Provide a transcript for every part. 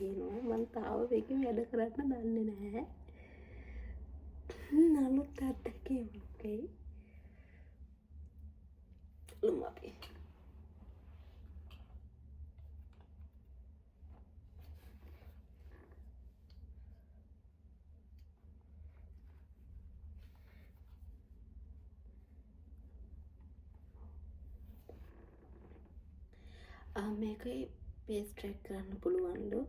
තියෙනවා. මම තාම මේකෙන් වැඩ කරන්න දන්නේ නැහැ. නමුත් අත්දැකීමක් ලුම්බපි. මේකේ පේස් ට්‍රැක් කරන්න පුළුවන්ලු.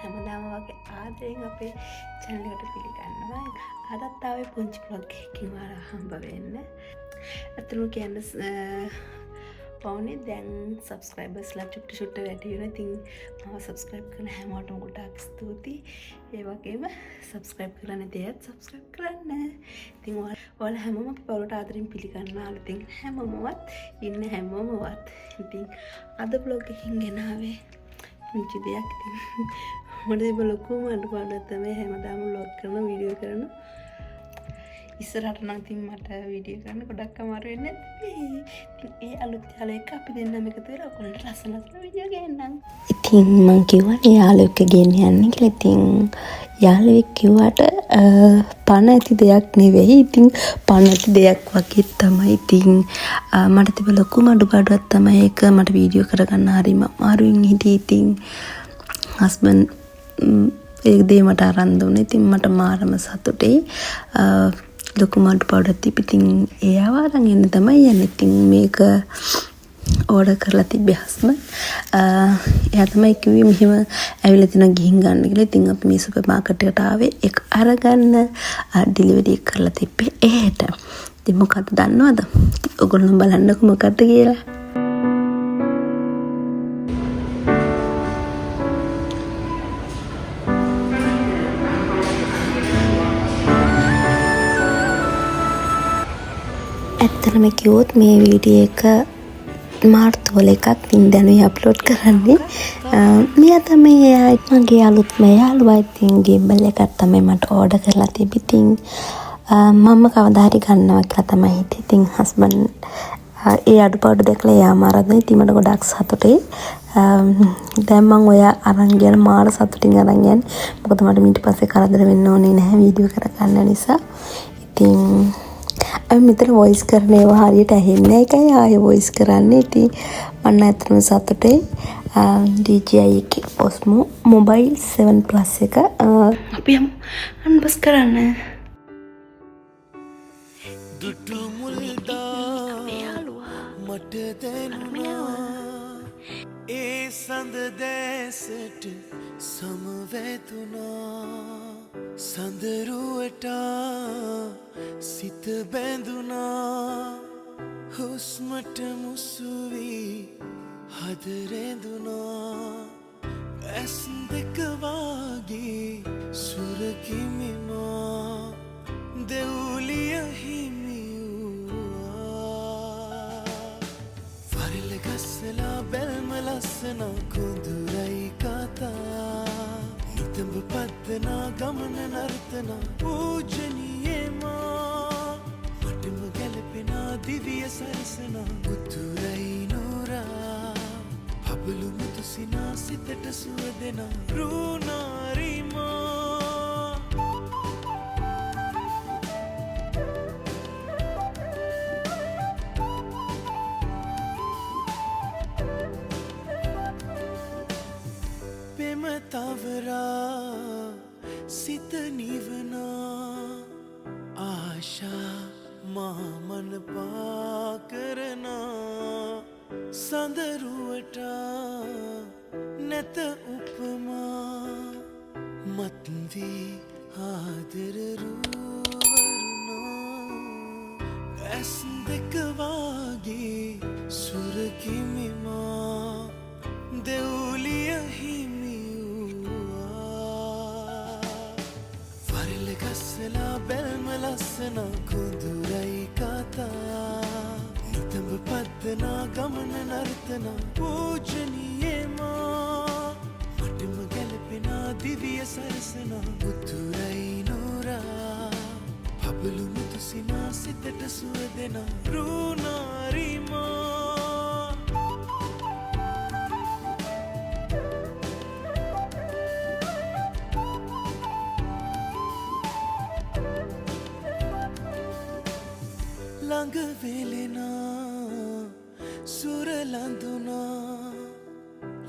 හැමදාම වගේ ආදරෙන් අපේ channel එකට පිළිගන්නවා. අදත් ආවේ පුංචි vlog එකකින් ඔයාලා හම්බ වෙන්න. අතන කියන්න පවුනේ දැන් subscribersලා චුට්ට වැඩි වෙනවා. ඉතින් මම subscribe කරන හැමෝටම ගොඩාක් ස්තුතියි. ඒ වගේම subscribe කරලා නැති අයත් subscribe කරන්න. ඉතින් ඔයාලා හැමෝම අපේ පවුලට ආදරෙන් පිළිගන්නවා. ඉතින් හැමෝමවත් ඉන්න හැමෝමවත්. ඉතින් අද vlog එකකින් ගෙනාවේ පුංචි දෙයක්. ඉතින් මට ඒක ලොකුම අඩුපාඩුවක් තමයි හැමදාම vlog කරන වීඩියෝ කරන. ඉස්සරහට නම් ඉතින් මට වීඩියෝ කරන්න ගොඩක් අමාරු වෙන්නේ නැති. ඉතින් ඒ අලුත් යාළුවෙක් අපි දෙන්නම එකතු වෙලා ඔයගොල්ලන්ට ලස්සන වීඩියෝ ගේන්නම්. ඉතින් මං කිව්වා යාළුවෙක් ගෙන්න යන්න කියලා. ඉතින් යාළුවෙක් කිව්වට පණ ඇති දෙයක් නෙවෙයි. ඉතින් පණ ඇති දෙයක් වගේ තමයි. ඉතින් මට තිබ්බ ලොකුම අඩුපාඩුවක් තමයි ඒක. මට වීඩියෝ කරගන්න හරිම අමාරුවෙන් හිටියේ. ඉතින් හස්බන්ඩ් ඒ දේ මට අරන් දුන්නා. ඉතින් මට මාරම සතුටුයි. ලොකුම අඩුපාඩුවක් තිබ්බ. ඉතින් එයාව අරන් එන්න තමයි යන්නේ. ඉතින් මේක ඕඩර් කරලා තිබ්බේ හස්බන්ඩ්. එයා තමයි කිව්වේ මෙහෙම ඇවිල්ලා තියෙනවා ගිහින් ගන්න කියලා. ඉතින් අපි මේ සුපර් මාකට් එකට ආවේ ඒක අරගන්න ඩෙලිවරි කරලා තිබ්බේ එහෙට. ඉතින් මොකක්ද දන්නවද? ඔයගොල්ලෝ බලන්නකෝ මොකක්ද කියලා. ඇත්තටම කිව්වොත් මේ වීඩියෝ එක මාර්තු වල එකක්. ඉතින් දැනුයි අප්ලෝඩ් කරන්නේ. මෙයා තමයි මගේ අලුත්ම යාළුවා. ඉතින් ගේබල් එකක් තමයි මට ඕඩර් කරලා තිබ්බේ. ඉතින් මම කවදා හරි ගන්නවා කියලා තමයි හිතේ. ඉතින් හස්බන්ඩ් ඒ අඩුපාඩු දැකලා එයාම අරන් දුන්නා. ඉතින් මට ගොඩක් සතුටුයි. දැන් මම ඔය අරන් ගියන මාර සතුටින් අරන් යන්නේ. මොකද මට ඊට පස්සේ කරදර වෙන්න ඕනේ නැහැ වීඩියෝ කරගන්න නිසා. ඉතින් මෙතන වොයිස් කරන ඒවා හරියට ඇහෙන්නේ නැහැ. ඒකයි ආයෙ වොයිස් කරන්නේ. ඉතින් මම ඇත්තටම සතුටුයි. DJI එකේ Osmo Mobile 7 Plus එක අපි යමු අන්බොක්ස් කරන්න. දුටු මුල්දා මට දැනුණා ඒ සඳ දැසට සමවැදුණා සඳරුවට සිත බැඳුණා හුස්මට මුසුවී හද රැඳුණා ඇස් දෙක වාගේ සුරකිමිමා දෙවුලිය හිමි වූවා වරල ගස්සලා බැල්ම ලස්සන කුඳුරයි කතා නිතඹ පද්දනා ගමන නර්තනා පූජනීයමා මටම ගැලපෙනා දිවිය සරසනා උතුරයි නෝරා පබලු මුතු සිනා සිතට සුවදෙනා රුණාරිමා පෙම තවරා සිත නිවනා ආශා මාමන පා කරනා සඳරුවට නැත උපමා මත්වී ආදර රුවරුණා ඇස් දෙක වාගේ සරසනා කුඳුරයි කතා නිතඹ පද්දනා ගමන නර්තනා පූජනීයේ මා මටම ගැලපෙනා දිවිය සරසනා උතුරයි නුරා පබළු මුතු සිනා සිතට සුව දෙනා රුණාරි මා ළඟ වෙලෙනා සුර ලඳුනා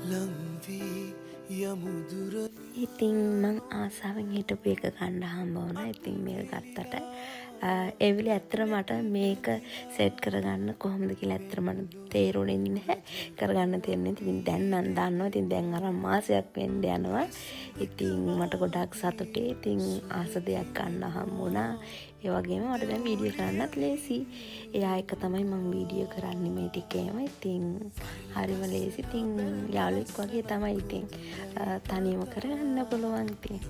ලංවී යමුදුර. ඉතින් මං ආසාවෙන් හිටපු එක ගන්න හම්බ වුණා. ඉතින් මේක ගත්තට එවිලි ඇත්තට මට මේක සෙට් කරගන්න කොහොමද කියලා ඇත්තට මට තේරුණේ නැහැ. කරගන්න තියෙන්නේ. ඉතින් දැන් නම් දන්නවා. ඉතින් දැන් අරන් මාසයක් වෙන්න යනවා. ඉතින් මට ගොඩක් සතුටුයි. ඉතින් ආස දෙයක් ගන්න හම්බුණා. ඒ වගේම මට දැන් වීඩියෝ කරන්නත් ලේසි. එයා එක තමයි මම වීඩියෝ කරන්නේ මේ ටිකේම. ඉතින් හරිම ලේසි. ඉතින් යාළුවෙක් වගේ තමයි. ඉතින් තනියම කරගන්න පුළුවන්. ඉතින්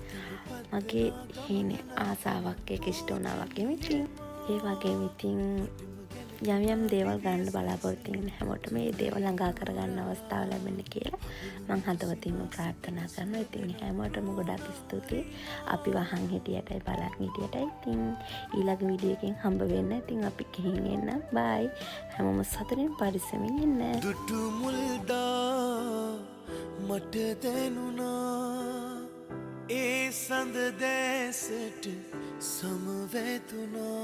මගේ හේනේ ආසාවක් එක ඉෂ්ට වුණා වගේම. ඉතින් ඒ වගේම ඉතින් යම් යම් දේවල් ගන්න බලාපොරොත්තු වෙන හැමෝටම මේ දේවල් ළඟා කරගන්න අවස්ථාව ලැබෙන්න කියලා මං හදවතින්ම ප්‍රාර්ථනා කරනවා. ඉතින් හැමෝටම ගොඩක් ස්තුතියි. අපි වහන් හිටියටයි බලන් හිටියටයි. ඉතින් ඊළඟ වීඩියෝ එකෙන් හම්බ වෙන්න. ඉතින් අපි ගිහින් එන්න. බයි. හැමෝම සතුටින් පරිස්සමින් ඉන්න. දුටු මුල්දා මට දැනුණා ඒ සඳ දැසට සමවැදුනා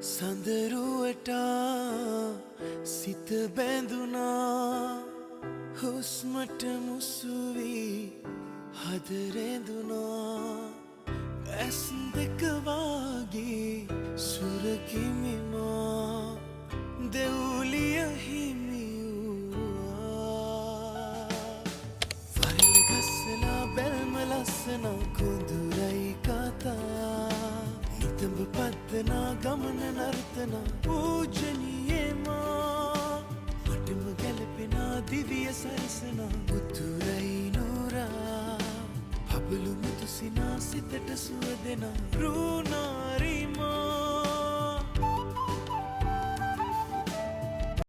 සඳරුවට සිත බැඳුනා හුස්මට මුසුවී හදරැඳුනා ඇස් දෙක වාගේ සුරකිමිමා දෙවුලිය හිමිවුවා වරිල ගස්සලා බැල්ම ලස්සනා කුඳුරයි කතා නිතඹ පද්දනා ගමන නර්තනා පූජනීයේ මා මටම ගැලපෙනා දිවිය සරසනා උතුරයි නුරා පබළු මුතු සිනා සිතට සුව දෙනා රුණාරි